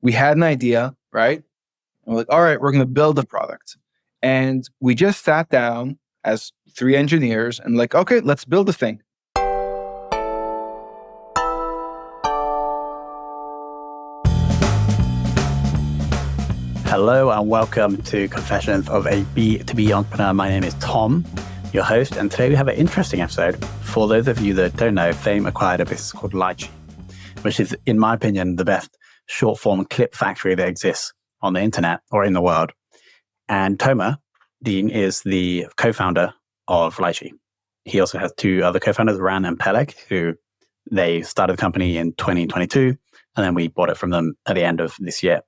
we had an idea, right? And we're like, all right, we're going to build a product. And we just sat down as three engineers and like, okay, let's build the thing. Hello and welcome to Confessions of a B2B Entrepreneur. My name is Tom, your host, and today we have an interesting episode. For those of you that don't know, Fame acquired a business called Lychee, which is, in my opinion, the best short-form clip factory that exists on the internet or in the world. And Tomer Dean is the co-founder of Lychee. He also has two other co-founders, Ran and Peleg, who they started the company in 2022, and then we bought it from them at the end of this year.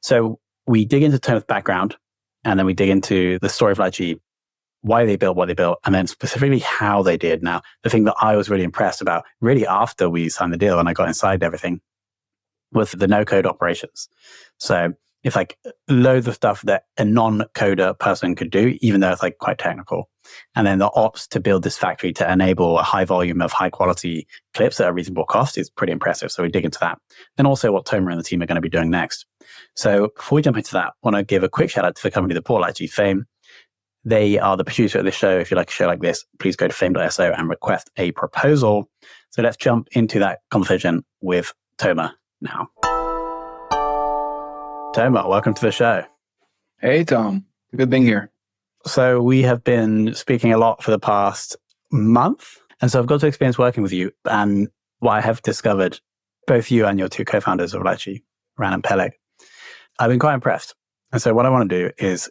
So we dig into Tomer's background, and then we dig into the story of Lychee, why they built what they built, and then specifically how they did. Now, the thing that I was really impressed about, really after we signed the deal and I got inside everything, was the no-code operations. So it's like loads of stuff that a non-coder person could do, even though it's like quite technical. And then the ops to build this factory to enable a high volume of high quality clips at a reasonable cost is pretty impressive. So we dig into that. And also what Tomer and the team are going to be doing next. So before we jump into that, I want to give a quick shout out to the company that bought Lychee, Fame. They are the producer of this show. If you like a show like this, please go to fame.so and request a proposal. So let's jump into that conversation with Tomer now. Tomer, welcome to the show. Hey, Tom. Good being here. So we have been speaking a lot for the past month. And so I've got to experience working with you. And what I have discovered, both you and your two co-founders of Lychee, Ran and Peleg, I've been quite impressed. And so what I want to do is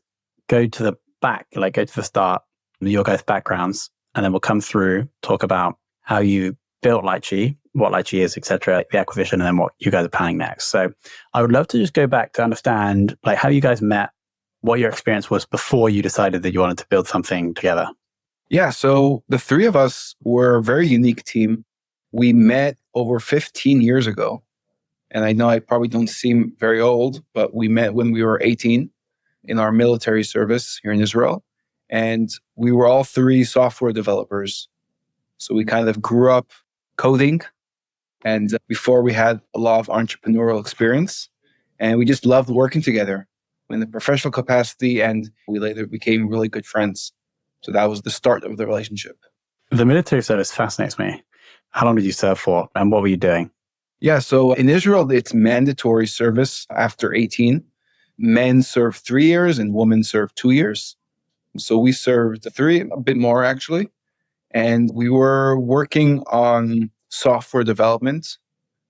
go to the back, like go to the start, your guys' backgrounds, and then we'll come through, talk about how you built Lychee, what Lychee is, etc., the acquisition, and then what you guys are planning next. So I would love to just go back to understand like how you guys met, what your experience was before you decided that you wanted to build something together. Yeah, so the three of us were a very unique team. We met over 15 years ago. And I know I probably don't seem very old, but we met when we were 18 in our military service here in Israel. And we were all three software developers. So we kind of grew up coding. And before we had a lot of entrepreneurial experience. And we just loved working together in the professional capacity. And we later became really good friends. So that was the start of the relationship. The military service fascinates me. How long did you serve for? And what were you doing? Yeah, so in Israel, it's mandatory service after 18. Men serve 3 years and women serve 2 years. So we served 3, a bit more actually. And we were working on software development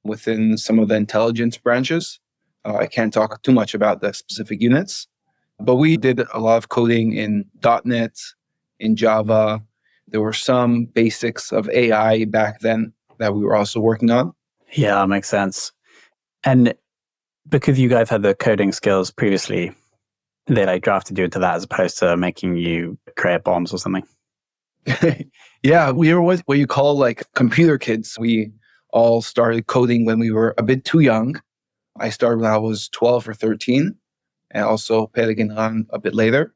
within some of the intelligence branches. I can't talk too much about the specific units, but we did a lot of coding in .NET, in Java. There were some basics of AI back then that we were also working on. Yeah, that makes sense. And because you guys had the coding skills previously, they like drafted you into that as opposed to making you create bombs or something. Yeah, we were what you call like computer kids. We all started coding when we were a bit too young. I started when I was 12 or 13, and also Peleg and Ran a bit later.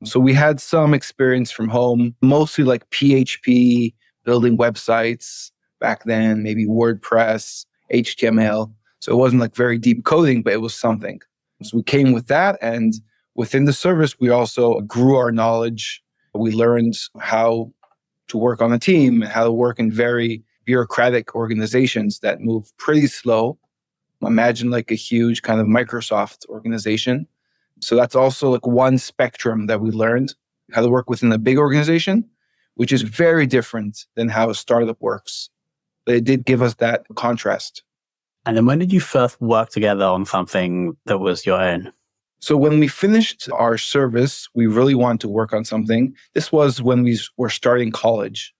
So we had some experience from home, mostly like PHP, building websites back then, maybe WordPress, HTML. So it wasn't like very deep coding, but it was something. So we came with that. And within the service, we also grew our knowledge. We learned how to work on a team and how to work in very bureaucratic organizations that move pretty slow. Imagine like a huge kind of Microsoft organization. So that's also like one spectrum that we learned, how to work within a big organization, which is very different than how a startup works. But it did give us that contrast. And then when did you first work together on something that was your own? So when we finished our service, we really wanted to work on something. This was when we were starting college.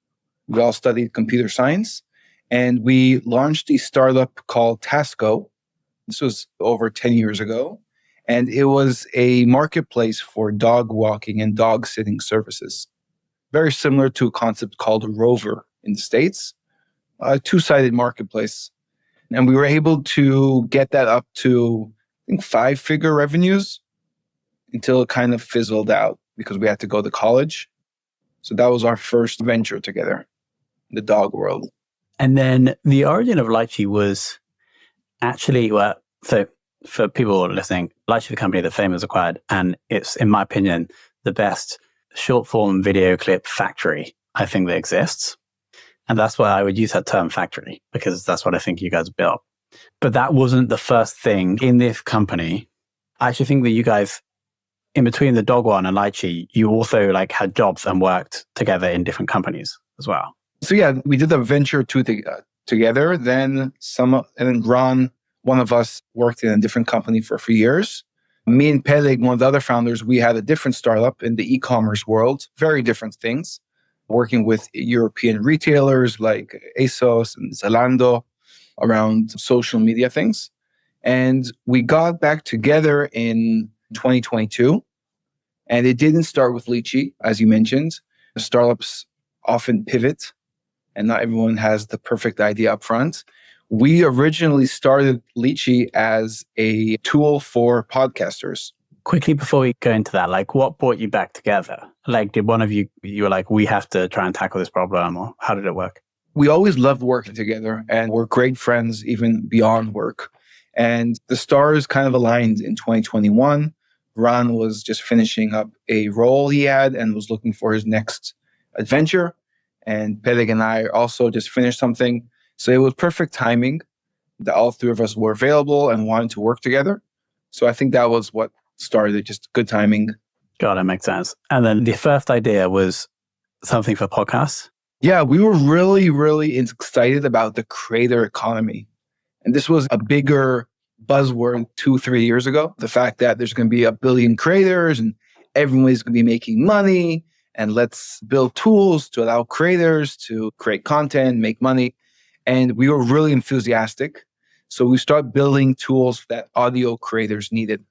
We all studied computer science, and we launched a startup called Tasco. This was over 10 years ago. And it was a marketplace for dog walking and dog sitting services. Very similar to a concept called Rover in the States, a two-sided marketplace. And we were able to get that up to, I think, 5-figure revenues until it kind of fizzled out because we had to go to college. So that was our first venture together, in the dog world. And then the origin of Lychee was actually, well, so For people listening, Lychee, the company that Fame has acquired, and it's, in my opinion, the best short form video clip factory I think that exists. And that's why I would use that term factory, because that's what I think you guys built. But that wasn't the first thing in this company. I actually think that you guys, in between the dog one and Lychee, you also like had jobs and worked together in different companies as well. So yeah, we did the venture together. Then Ron, one of us, worked in a different company for a few years. Me and Peleg, one of the other founders, we had a different startup in the e-commerce world, very different things, working with European retailers like ASOS and Zalando around social media things. And we got back together in 2022. And it didn't start with Lychee, as you mentioned. The startups often pivot, and not everyone has the perfect idea up front. We originally started Lychee as a tool for podcasters. Quickly before we go into that, like what brought you back together? Like did one of you were like, we have to try and tackle this problem, or how did it work? We always loved working together and we're great friends even beyond work. And the stars kind of aligned in 2021. Ron was just finishing up a role he had and was looking for his next adventure. And Peleg and I also just finished something. So it was perfect timing that all three of us were available and wanted to work together. So I think that was what started, just good timing. God, that makes sense. And then the first idea was something for podcasts? Yeah, we were really, really excited about the creator economy. And this was a bigger buzzword 2-3 years ago. The fact that there's going to be 1 billion creators and everyone's going to be making money. And let's build tools to allow creators to create content, make money. And we were really enthusiastic. So we started building tools that audio creators needed.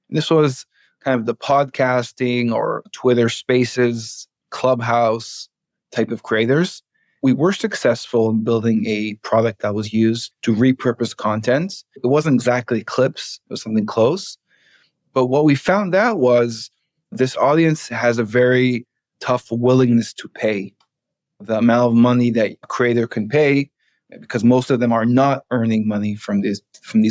And this was kind of the podcasting or Twitter Spaces, Clubhouse type of creators. We were successful in building a product that was used to repurpose content. It wasn't exactly clips, it was something close. But what we found out was this audience has a very tough willingness to pay. The amount of money that a creator can pay, because most of them are not earning money from these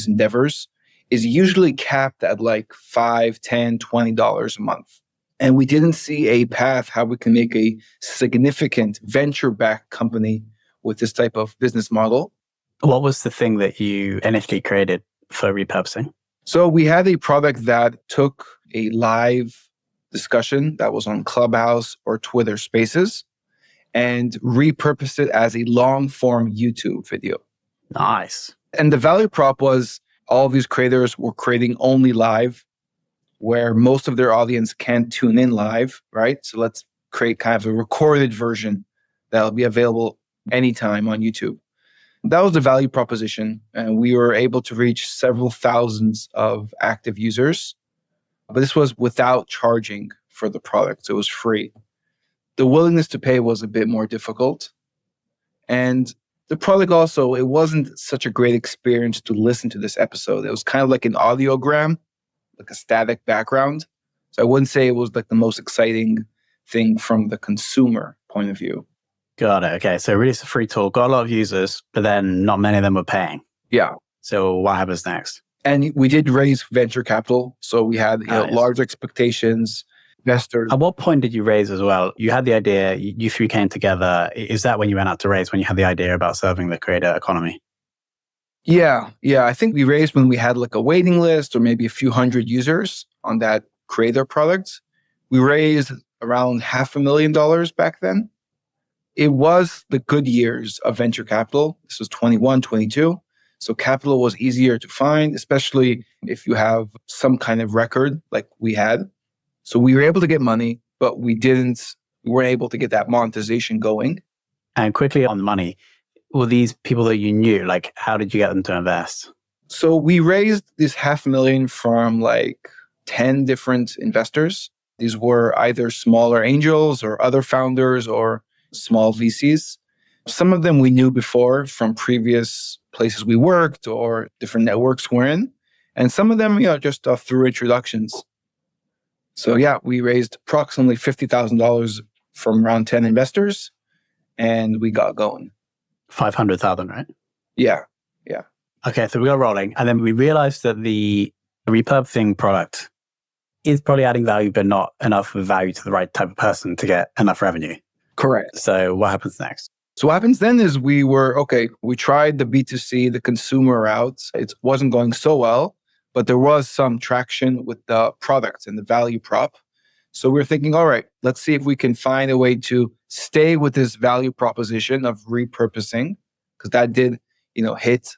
endeavors, is usually capped at like $5, $10, $20 a month. And we didn't see a path how we can make a significant venture-backed company with this type of business model. What was the thing that you initially created for repurposing? So we had a product that took a live discussion that was on Clubhouse or Twitter Spaces and repurposed it as a long-form YouTube video. Nice. And the value prop was all of these creators were creating only live, where most of their audience can't tune in live, right? So let's create kind of a recorded version that'll be available anytime on YouTube. That was the value proposition. And we were able to reach several thousands of active users. But this was without charging for the product. So it was free. The willingness to pay was a bit more difficult. And the product also, it wasn't such a great experience to listen to this episode. It was kind of like an audiogram, like a static background. So I wouldn't say it was like the most exciting thing from the consumer point of view. Got it. Okay. So really it's a free tool, got a lot of users, but then not many of them were paying. Yeah. So what happens next? And we did raise venture capital. So we had large expectations, investors. At what point did you raise as well? You had the idea, you three came together. Is that when you went out to raise, when you had the idea about serving the creator economy? Yeah. I think we raised when we had like a waiting list or maybe a few hundred users on that creator product. We raised around $500,000 back then. It was the good years of venture capital. This was 21, 22. So capital was easier to find, especially if you have some kind of record like we had. So we were able to get money, but we weren't able to get that monetization going. And quickly on the money, were these people that you knew? Like, how did you get them to invest? So we raised this $500,000 from like 10 different investors. These were either smaller angels or other founders or small VCs. Some of them we knew before from previous places we worked or different networks we're in. And some of them, just through introductions. So yeah, we raised approximately $50,000 from around 10 investors and we got going. 500,000, right? Yeah. Okay, so we got rolling. And then we realized that the repurposing product is probably adding value, but not enough value to the right type of person to get enough revenue. Correct. So what happens next? So what happens then is we tried the B2C, the consumer route. It wasn't going so well, but there was some traction with the product and the value prop. So we're thinking, all right, let's see if we can find a way to stay with this value proposition of repurposing, because that did, hit,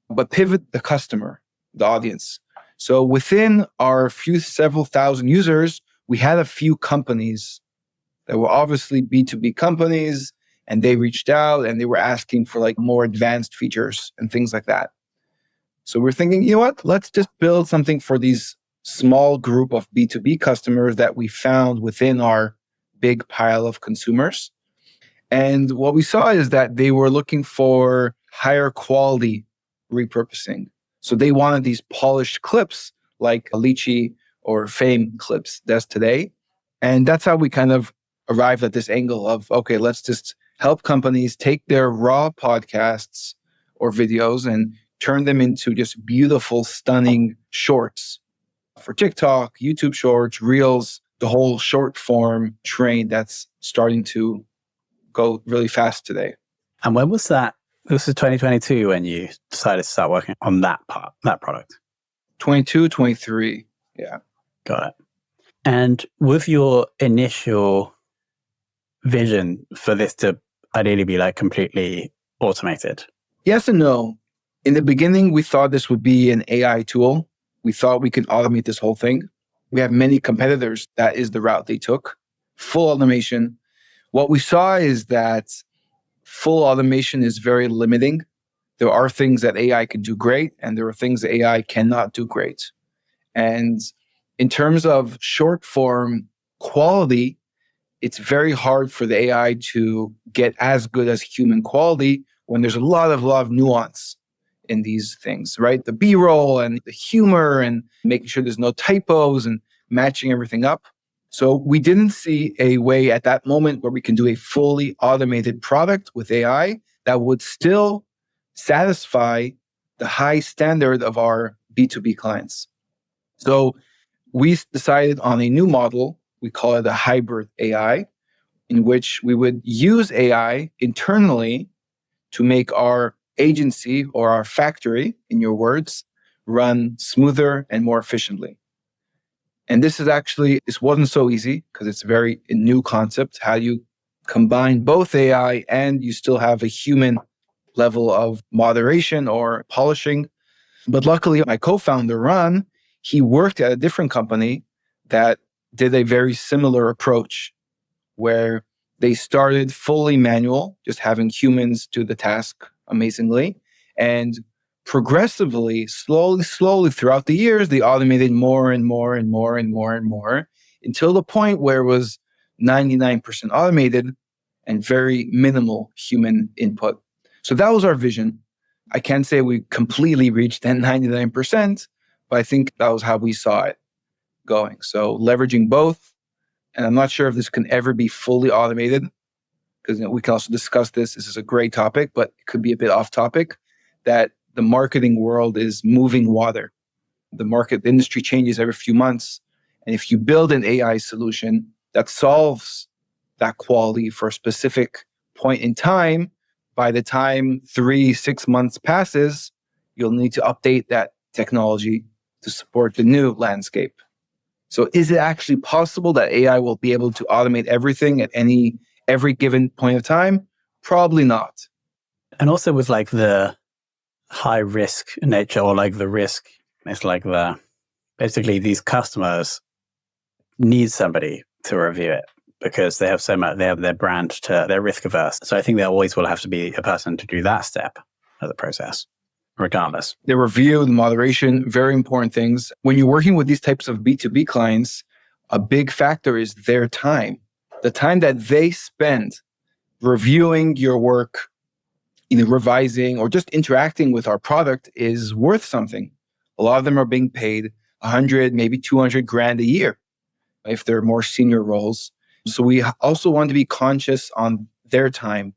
but pivot the customer, the audience. So within our several thousand users, we had a few companies that were obviously B2B companies, and they reached out and they were asking for like more advanced features and things like that. So we're thinking, you know what, let's just build something for these small group of B2B customers that we found within our big pile of consumers. And what we saw is that they were looking for higher quality repurposing. So they wanted these polished clips like a Lychee or Fame clips does today. And that's how we kind of arrived at this angle of, okay, let's just help companies take their raw podcasts or videos and turn them into just beautiful, stunning shorts for TikTok, YouTube Shorts, Reels, the whole short form train that's starting to go really fast today. And when was that? This was 2022 when you decided to start working on that product. 22, 23. Yeah. Got it. And with your initial vision for this to ideally be like completely automated? Yes and no. In the beginning, we thought this would be an AI tool. We thought we could automate this whole thing. We have many competitors. That is the route they took. Full automation. What we saw is that full automation is very limiting. There are things that AI can do great, and there are things that AI cannot do great. And in terms of short form quality, it's very hard for the AI to get as good as human quality when there's a lot of nuance in these things, right? The B-roll and the humor and making sure there's no typos and matching everything up. So we didn't see a way at that moment where we can do a fully automated product with AI that would still satisfy the high standard of our B2B clients. So we decided on a new model. We call it a hybrid AI, in which we would use AI internally to make our agency or our factory, in your words, run smoother and more efficiently. And this wasn't so easy because it's a very new concept. How you combine both AI and you still have a human level of moderation or polishing. But luckily, my co-founder, Ron, he worked at a different company that did a very similar approach where they started fully manual, just having humans do the task amazingly. And progressively, slowly throughout the years, they automated more and more until the point where it was 99% automated and very minimal human input. So that was our vision. I can't say we completely reached that 99%, but I think that was how we saw it going. So leveraging both, and I'm not sure if this can ever be fully automated, because we can also discuss this. This is a great topic, but it could be a bit off topic, that the marketing world is moving water. The industry changes every few months. And if you build an AI solution that solves that quality for a specific point in time, by the time 3-6 months passes, you'll need to update that technology to support the new landscape. So is it actually possible that AI will be able to automate everything at every given point of time? Probably not. And also with like the high risk nature, or like the risk, it's like basically these customers need somebody to review it because they have their brand they're risk averse. So I think there always will have to be a person to do that step of the process, regardless. The review, the moderation, very important things. When you're working with these types of B2B clients, a big factor is their time. The time that they spend reviewing your work, either revising or just interacting with our product is worth something. A lot of them are being paid 100, maybe 200 grand a year if they're more senior roles. So we also want to be conscious on their time.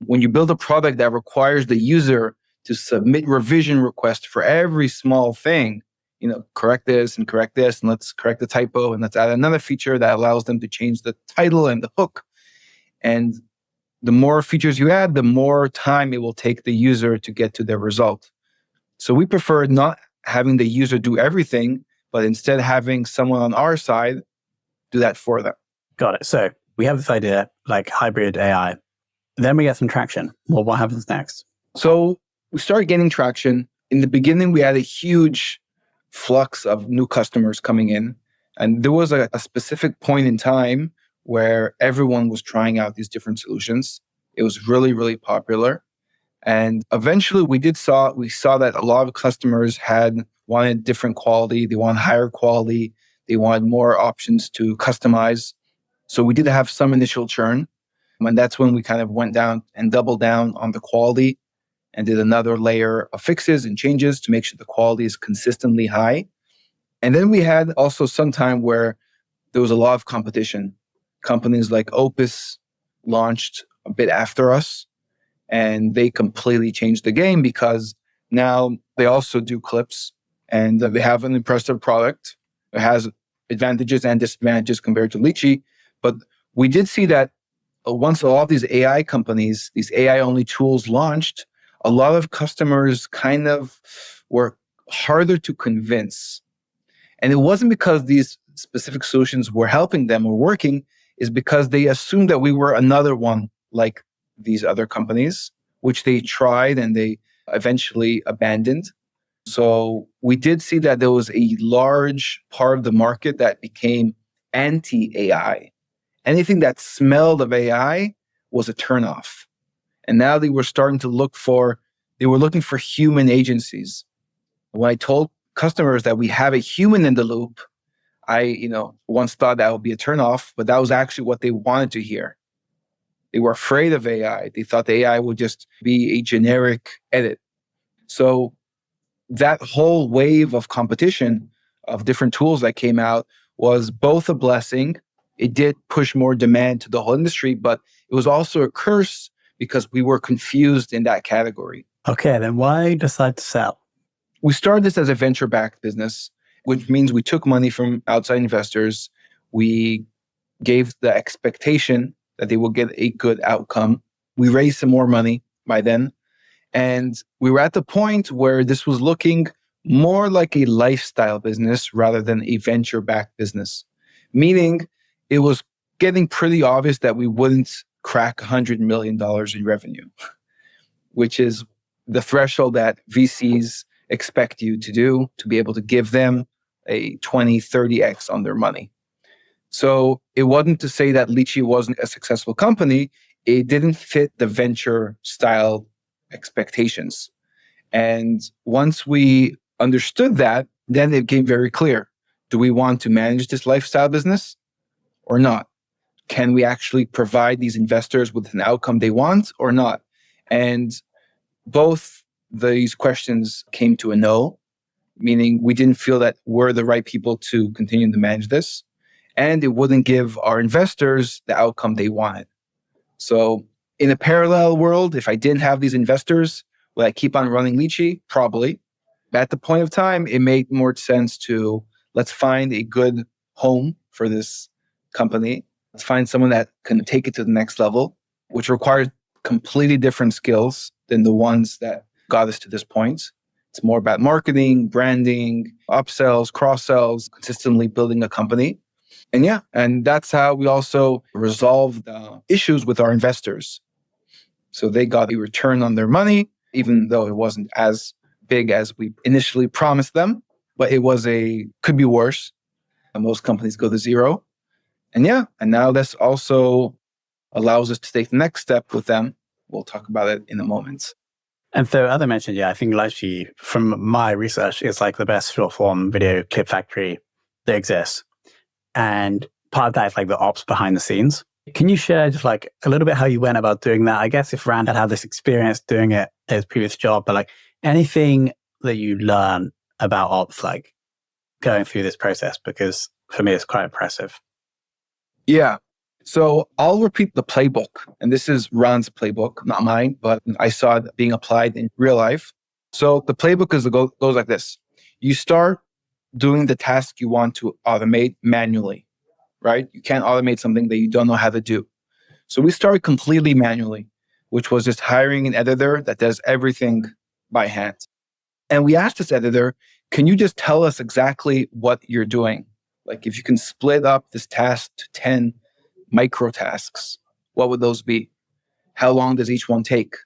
When you build a product that requires the user to submit revision requests for every small thing. Correct this, and let's correct the typo, and let's add another feature that allows them to change the title and the hook. And the more features you add, the more time it will take the user to get to their result. So we prefer not having the user do everything, but instead having someone on our side do that for them. Got it. So we have this idea like hybrid AI. Then we get some traction. Well, what happens next? So we started getting traction. In the beginning, we had a huge flux of new customers coming in. And there was a specific point in time where everyone was trying out these different solutions. It was really, really popular. And eventually we saw that a lot of customers had wanted different quality. They wanted higher quality. They wanted more options to customize. So we did have some initial churn. And that's when we kind of went down and doubled down on the quality and did another layer of fixes and changes to make sure the quality is consistently high. And then we had also some time where there was a lot of competition. Companies like Opus launched a bit after us, and they completely changed the game because now they also do clips and they have an impressive product. It has advantages and disadvantages compared to Lychee. But we did see that once all of these AI companies, these AI-only tools launched, a lot of customers kind of were harder to convince. And it wasn't because these specific solutions were helping them or working, is because they assumed that we were another one like these other companies, which they tried and they eventually abandoned. So we did see that there was a large part of the market that became anti-AI. Anything that smelled of AI was a turnoff. And now they were starting to looking for human agencies. When I told customers that we have a human in the loop, I once thought that would be a turnoff, but that was actually what they wanted to hear. They were afraid of AI. They thought the AI would just be a generic edit. So that whole wave of competition of different tools that came out was both a blessing. It did push more demand to the whole industry, but it was also a curse because we were confused in that category. Okay, then why decide to sell? We started this as a venture-backed business, which means we took money from outside investors. We gave the expectation that they will get a good outcome. We raised some more money by then. And we were at the point where this was looking more like a lifestyle business rather than a venture-backed business. Meaning it was getting pretty obvious that we wouldn't crack $100 million in revenue, which is the threshold that VCs expect you to do to be able to give them a 20, 30x on their money. So it wasn't to say that Lychee wasn't a successful company. It didn't fit the venture style expectations. And once we understood that, then it became very clear. Do we want to manage this lifestyle business or not? Can we actually provide these investors with an outcome they want or not? And both these questions came to a no, meaning we didn't feel that we're the right people to continue to manage this. And it wouldn't give our investors the outcome they wanted. So in a parallel world, if I didn't have these investors, would I keep on running Lychee? Probably. At the point of time, it made more sense to let's find a good home for this company. Let's find someone that can take it to the next level, which requires completely different skills than the ones that got us to this point. It's more about marketing, branding, upsells, cross-sells, consistently building a company. And that's how we also resolved issues with our investors. So they got a return on their money, even though it wasn't as big as we initially promised them, but could be worse. Most companies go to zero. And now this also allows us to take the next step with them. We'll talk about it in a moment. And so, as I mentioned, I think Lychee, from my research, is like the best short form video clip factory that exists. And part of that is like the ops behind the scenes. Can you share just like a little bit how you went about doing that? I guess if Rand had this experience doing it at his previous job, but like anything that you learn about ops, like going through this process, because for me, it's quite impressive. Yeah. So I'll repeat the playbook. And this is Rand's playbook, not mine, but I saw it being applied in real life. So the playbook goes like this. You start doing the task you want to automate manually, right? You can't automate something that you don't know how to do. So we started completely manually, which was just hiring an editor that does everything by hand. And we asked this editor, can you just tell us exactly what you're doing? Like if you can split up this task to 10 micro tasks, what would those be? How long does each one take?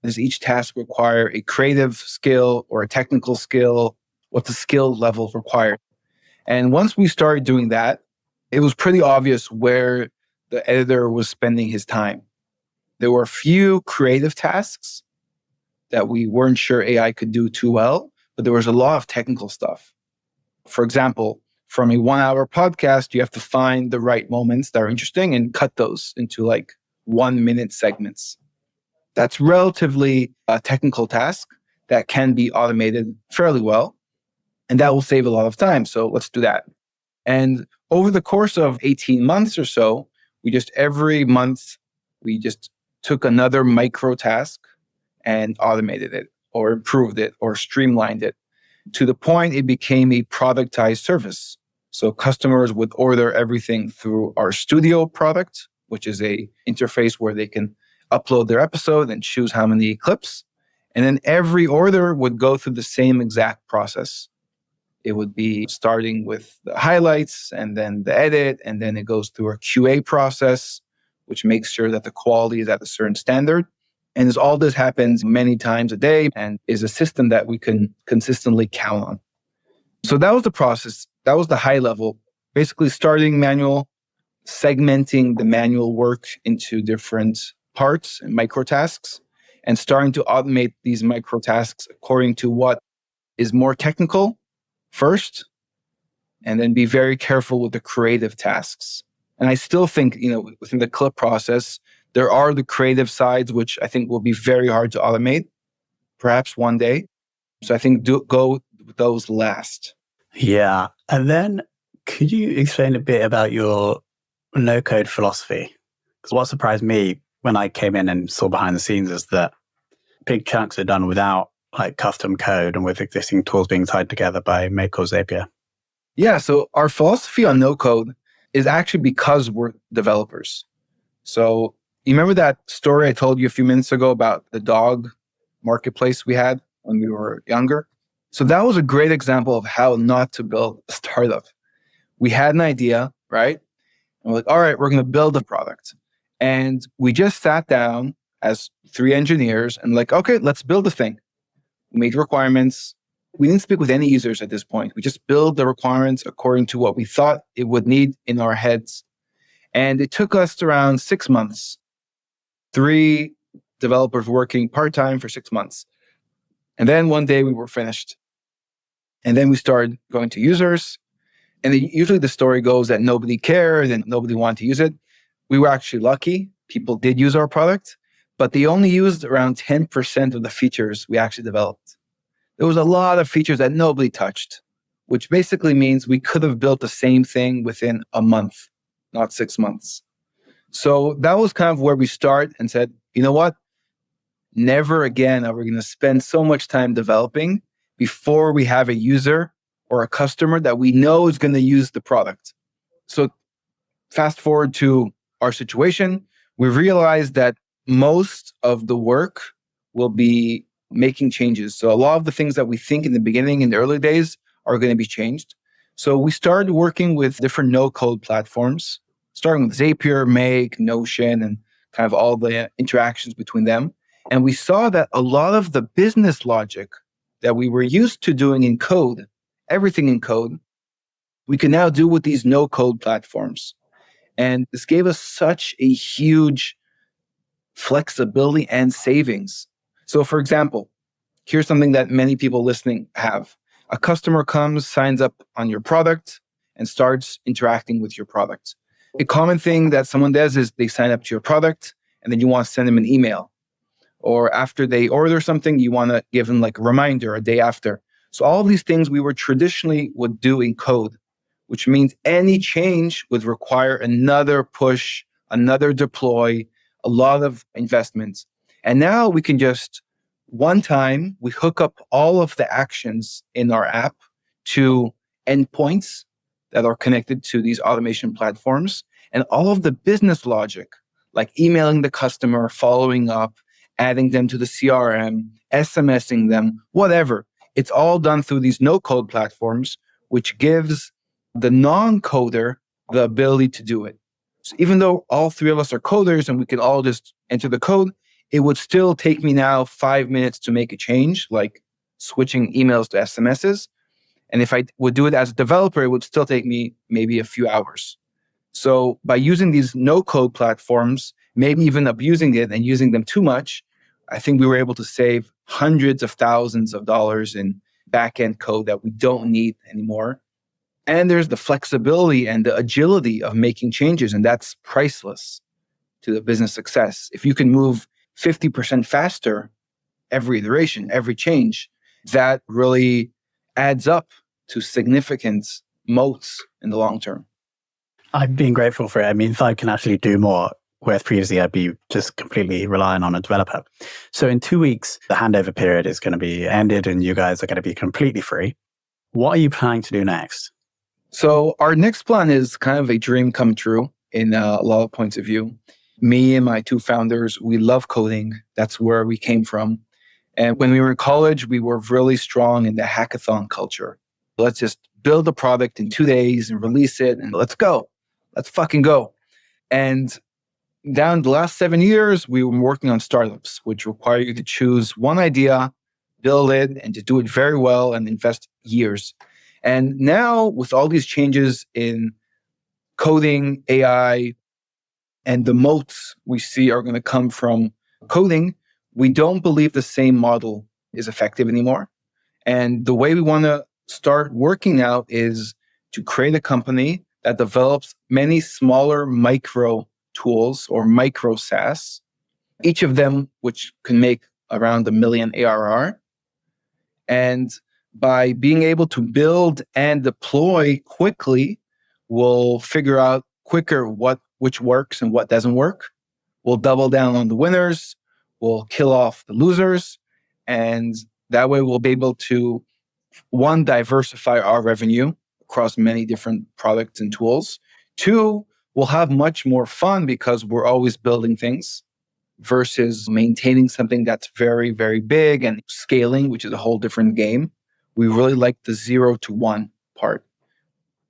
Does each task require a creative skill or a technical skill? What's the skill level required? And once we started doing that, it was pretty obvious where the editor was spending his time. There were a few creative tasks that we weren't sure AI could do too well, but there was a lot of technical stuff. For example, from a 1 hour podcast, you have to find the right moments that are interesting and cut those into like 1 minute segments. That's relatively a technical task that can be automated fairly well, and that will save a lot of time. So let's do that. And over the course of 18 months or so, every month, we just took another micro task and automated it or improved it or streamlined it to the point it became a productized service. So customers would order everything through our studio product, which is a interface where they can upload their episode and choose how many clips. And then every order would go through the same exact process. It would be starting with the highlights and then the edit, and then it goes through a QA process, which makes sure that the quality is at a certain standard. And as all this happens many times a day and is a system that we can consistently count on. So that was the process. That was the high level, basically starting manual, segmenting the manual work into different parts and micro tasks, and starting to automate these micro tasks according to what is more technical first, and then be very careful with the creative tasks. And I still think, within the clip process, there are the creative sides, which I think will be very hard to automate, perhaps one day. So I think go with those last. Yeah. And then could you explain a bit about your no-code philosophy? Because what surprised me when I came in and saw behind the scenes is that big chunks are done without like custom code and with existing tools being tied together by Make or Zapier. Yeah. So our philosophy on no code is actually because we're developers. So you remember that story I told you a few minutes ago about the dog marketplace we had when we were younger? So that was a great example of how not to build a startup. We had an idea, right? And we're like, all right, we're going to build a product. And we just sat down as 3 engineers and like, okay, let's build the thing. We made requirements. We didn't speak with any users at this point. We just built the requirements according to what we thought it would need in our heads. And it took us around 6 months, 3 developers working part-time for 6 months. And then one day we were finished. And then we started going to users. And usually the story goes that nobody cared and nobody wanted to use it. We were actually lucky. People did use our product, but they only used around 10% of the features we actually developed. There was a lot of features that nobody touched, which basically means we could have built the same thing within a month, not 6 months. So that was kind of where we start and said, you know what? Never again are we going to spend so much time developing before we have a user or a customer that we know is going to use the product. So fast forward to our situation, we realized that most of the work will be making changes. So a lot of the things that we think in the beginning, in the early days, are going to be changed. So we started working with different no-code platforms, starting with Zapier, Make, Notion, and kind of all the interactions between them. And we saw that a lot of the business logic that we were used to doing in code, everything in code, we can now do with these no-code platforms. And this gave us such a huge flexibility and savings. So for example, here's something that many people listening have. A customer comes, signs up on your product, and starts interacting with your product. A common thing that someone does is they sign up to your product, and then you want to send them an email. Or after they order something, you want to give them like a reminder a day after. So all of these things we would do in code, which means any change would require another push, another deploy, a lot of investments. And now we can just one time we hook up all of the actions in our app to endpoints that are connected to these automation platforms, and all of the business logic, like emailing the customer, following up, adding them to the CRM, SMSing them, whatever. It's all done through these no-code platforms, which gives the non-coder the ability to do it. So even though all three of us are coders and we can all just enter the code, it would still take me now 5 minutes to make a change, like switching emails to SMSs. And if I would do it as a developer, it would still take me maybe a few hours. So by using these no-code platforms, maybe even abusing it and using them too much, I think we were able to save hundreds of thousands of dollars in back-end code that we don't need anymore. And there's the flexibility and the agility of making changes, and that's priceless to the business success. If you can move 50% faster every iteration, every change, that really adds up to significant moats in the long term. I've been grateful for it. I mean, if I can actually do more, whereas previously I'd be just completely relying on a developer. So in 2 weeks, the handover period is going to be ended and you guys are going to be completely free. What are you planning to do next? So our next plan is kind of a dream come true in a lot of points of view. Me and my two founders, we love coding. That's where we came from. And when we were in college, we were really strong in the hackathon culture. Let's just build a product in 2 days and release it and let's go. Let's fucking go. And down the last 7 years, we were working on startups, which require you to choose one idea, build it, and to do it very well and invest years. And now with all these changes in coding, AI, and the moats we see are going to come from coding, we don't believe the same model is effective anymore. And the way we want to start working now is to create a company that develops many smaller micro tools or micro SaaS, each of them which can make around $1 million ARR. And by being able to build and deploy quickly, we'll figure out quicker which works and what doesn't work. We'll double down on the winners. We'll kill off the losers. And that way we'll be able to, one, diversify our revenue across many different products and tools. Two, we'll have much more fun because we're always building things versus maintaining something that's very, very big and scaling, which is a whole different game. We really like the 0 to 1 part.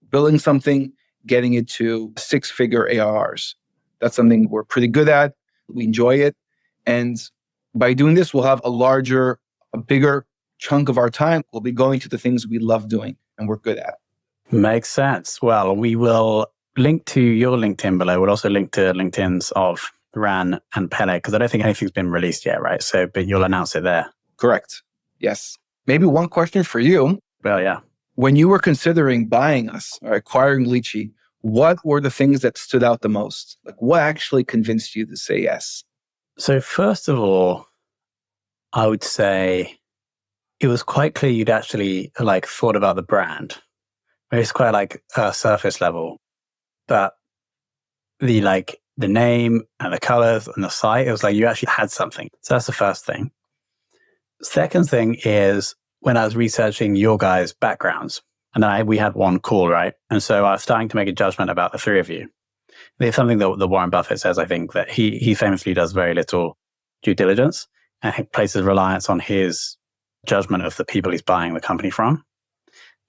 Building something, getting it to 6-figure ARRs. That's something we're pretty good at. We enjoy it. And by doing this, we'll have a bigger chunk of our time. We'll be going to the things we love doing and we're good at. Makes sense. Well, we will link to your LinkedIn below. We'll also link to LinkedIn's of Ran and Pele, because I don't think anything's been released yet, right? So, but you'll announce it there. Correct. Yes. Maybe one question for you. Well, yeah. When you were considering buying us or acquiring Lychee, what were the things that stood out the most? Like what actually convinced you to say yes? So first of all, I would say it was quite clear you'd actually thought about the brand. It's quite like a surface level, but the name and the colors and the site, it was like you actually had something. So that's the first thing. Second thing is when I was researching your guys' backgrounds, and then we had one call, right? And so I was starting to make a judgment about the three of you. There's something that Warren Buffett says, I think, that he famously does very little due diligence and he places reliance on his judgment of the people he's buying the company from.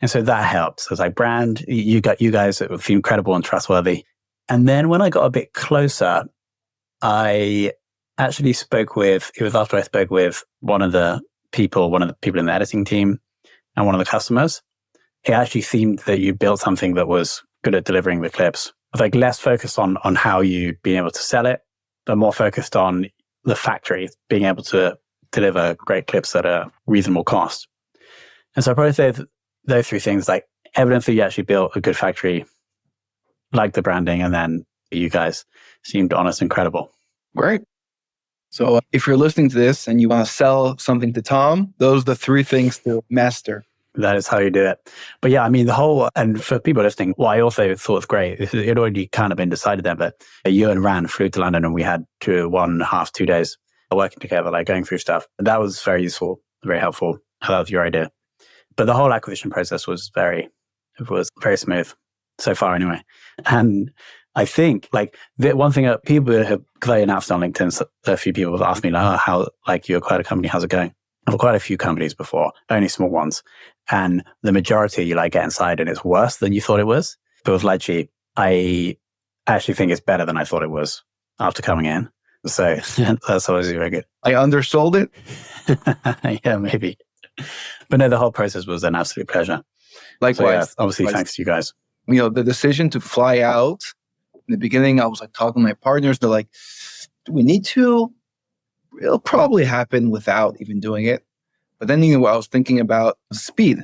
And so that helps. As brand, you guys seem credible and trustworthy. And then when I got a bit closer, I actually it was after I spoke with one of the people in the editing team and one of the customers. It actually seemed that you built something that was good at delivering the clips. It was less focused on how you'd been able to sell it, but more focused on the factory being able to deliver great clips at a reasonable cost. And so I probably say those three things, evidence that you actually built a good factory, like the branding, and then you guys seemed honest and credible. Great. So if you're listening to this and you want to sell something to Tom, those are the three things to master. That is how you do it. But yeah, I mean, and for people listening, what I also thought was great, it had already kind of been decided then, but you and Ran flew to London and we had 2 days working together, like going through stuff. That was very useful, very helpful. I love your idea. But the whole acquisition process was very smooth so far anyway. And I think like the one thing that people have, because I announced on LinkedIn, so a few people have asked me like, how, like you acquired a company, how's it going? I've acquired a few companies before, only small ones. And the majority you like get inside and it's worse than you thought it was. But with Lychee, I actually think it's better than I thought it was after coming in. So that's always very good. I undersold it. Yeah, maybe. But no, the whole process was an absolute pleasure. Likewise. So, obviously, thanks to you guys. You know, the decision to fly out, in the beginning, I was like talking to my partners. They're like, do we need to? It'll probably happen without even doing it. But then, you know, I was thinking about speed,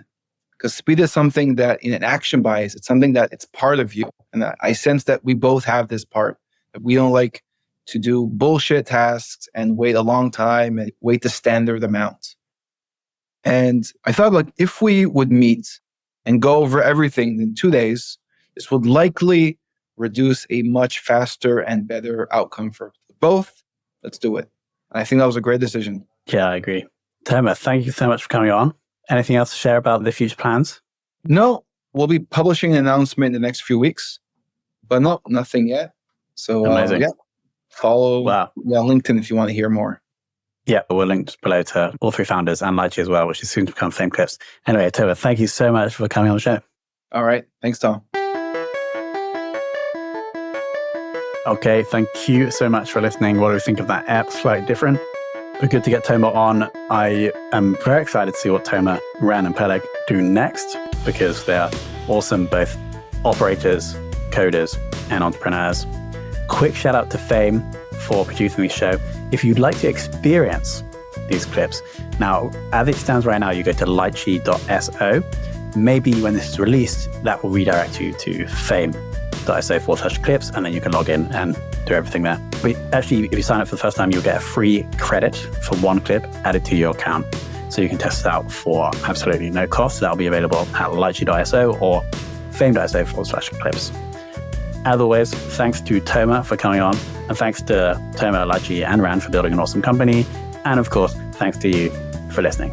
because speed is something that in an action bias, it's something that it's part of you. And I sense that we both have this part, that we don't like to do bullshit tasks and wait a long time and wait the standard amount. And I thought, like, if we would meet and go over everything in 2 days, this would likely reduce a much faster and better outcome for both. Let's do it. And I think that was a great decision. Yeah, I agree. Toma, thank you so much for coming on. Anything else to share about the future plans? No, we'll be publishing an announcement in the next few weeks, but no, nothing yet. So yeah, follow LinkedIn if you want to hear more. Yeah, we're linked below to all three founders and Lychee as well, which is soon to become Fame Clips. Anyway, Toma, thank you so much for coming on the show. All right. Thanks, Tom. Okay, thank you so much for listening. What do we think of that app? Slightly different, but good to get Toma on. I am very excited to see what Toma, Ran, and Peleg do next, because they are awesome, both operators, coders, and entrepreneurs. Quick shout out to Fame for producing this show. If you'd like to experience these clips, now, as it stands right now, you go to lychee.so. Maybe when this is released, that will redirect you to fame.so/clips, and then you can log in and do everything there. But actually, if you sign up for the first time, you'll get a free credit for one clip added to your account. So you can test it out for absolutely no cost. That'll be available at lychee.so or fame.so/clips. As always, thanks to Toma for coming on, and thanks to Toma, Lychee, and Ran for building an awesome company. And of course, thanks to you for listening.